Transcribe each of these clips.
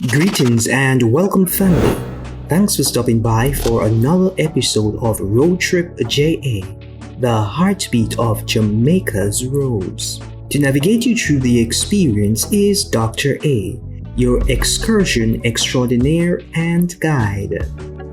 Greetings and welcome, family. Thanks for stopping by for another episode of RoadTripJA, the heartbeat of Jamaica's roads. To navigate you through the experience is Dr. A, your excursion extraordinaire and guide.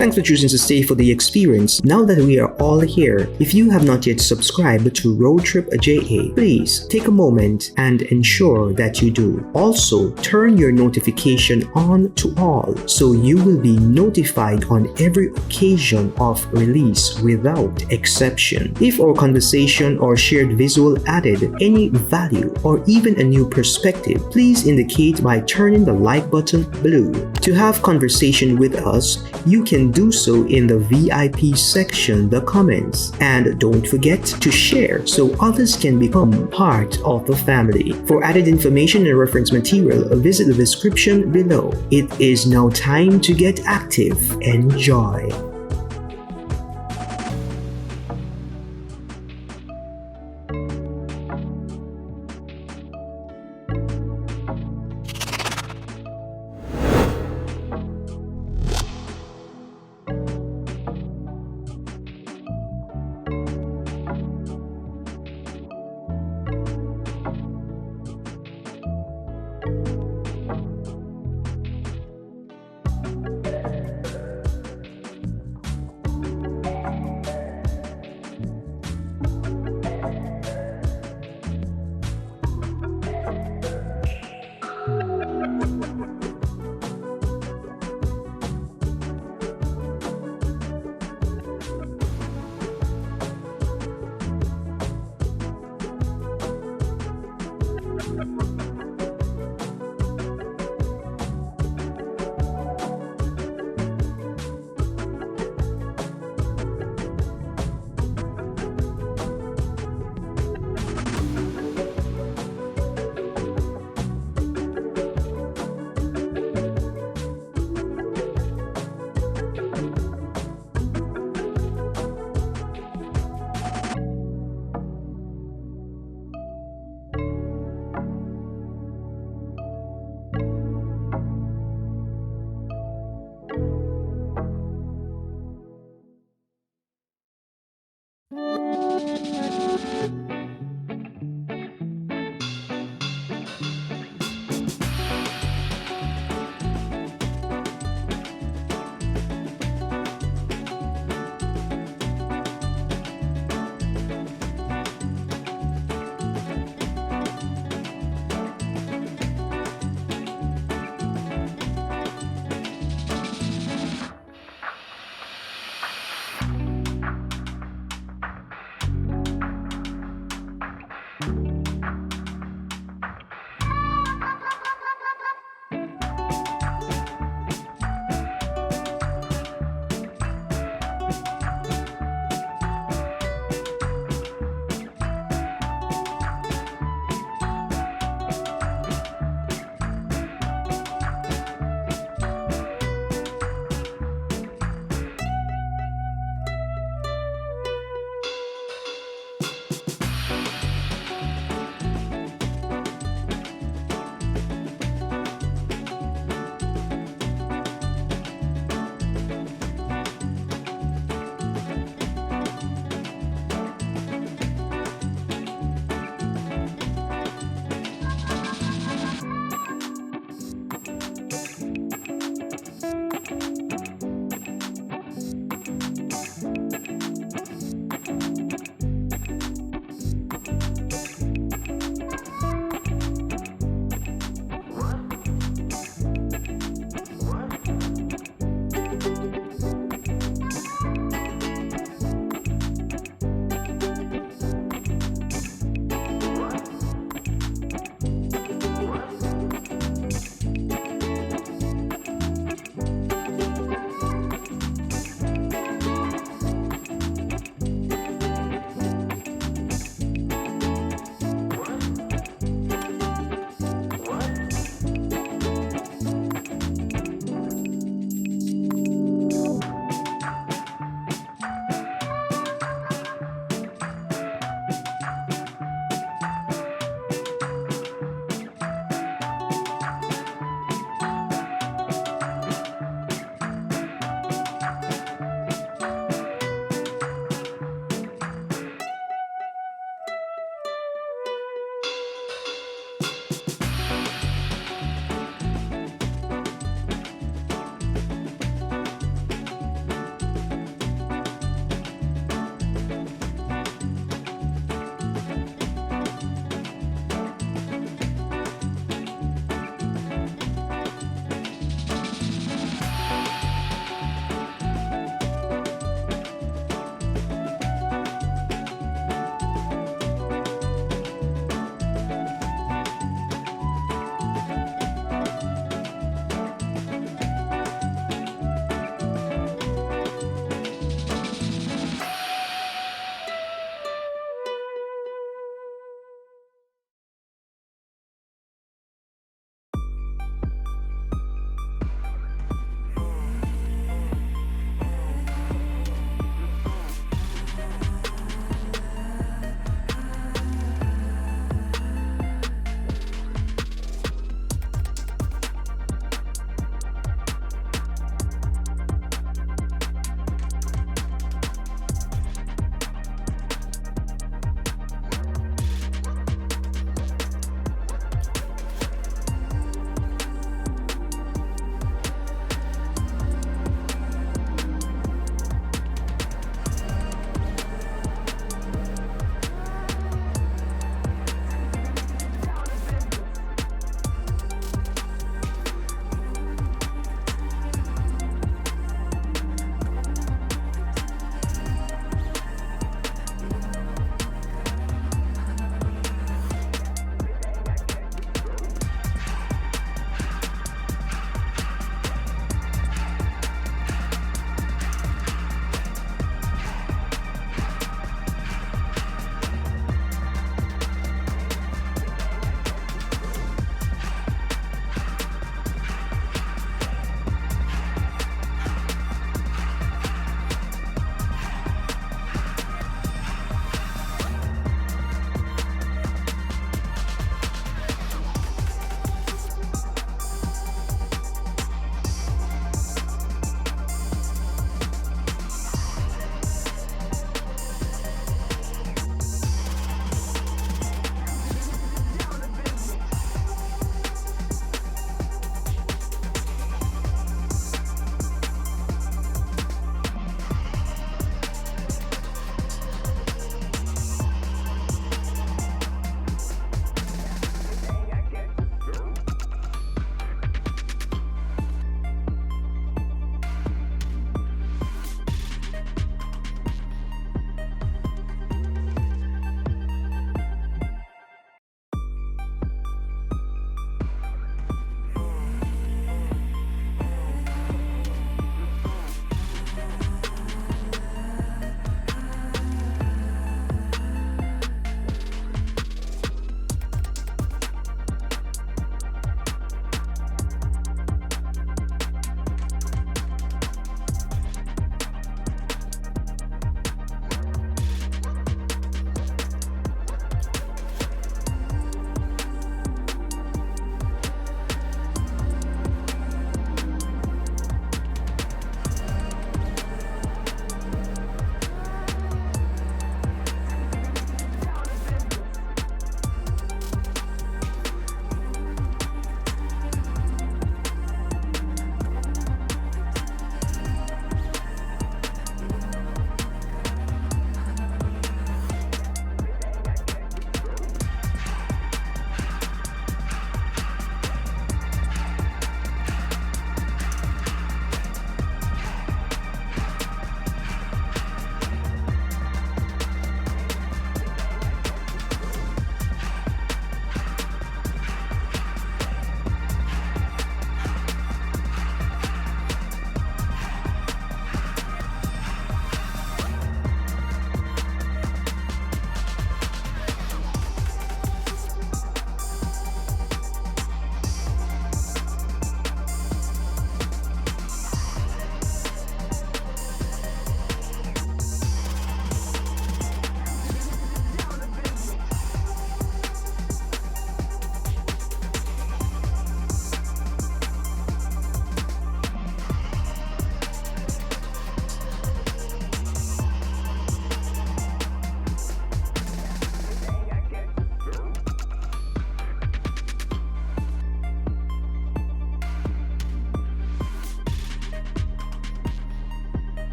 Thanks for choosing to stay for the experience. Now that we are all here, if you have not yet subscribed to RoadTripJA, please take a moment and ensure that you do. Also, turn your notification on to all so you will be notified on every occasion of release without exception. If our conversation or shared visual added any value or even a new perspective, please indicate by turning the like button blue. To have conversation with us, you can do so in the VIP section, the comments, and don't forget to share so others can become part of the family. For added information and reference material, visit the description below. It is now time to get active. Enjoy.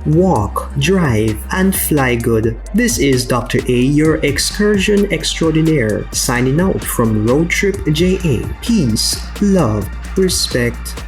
walk, drive, and fly good. This is Dr. A, your excursion extraordinaire, signing out from RoadTripJA. Peace, love, respect,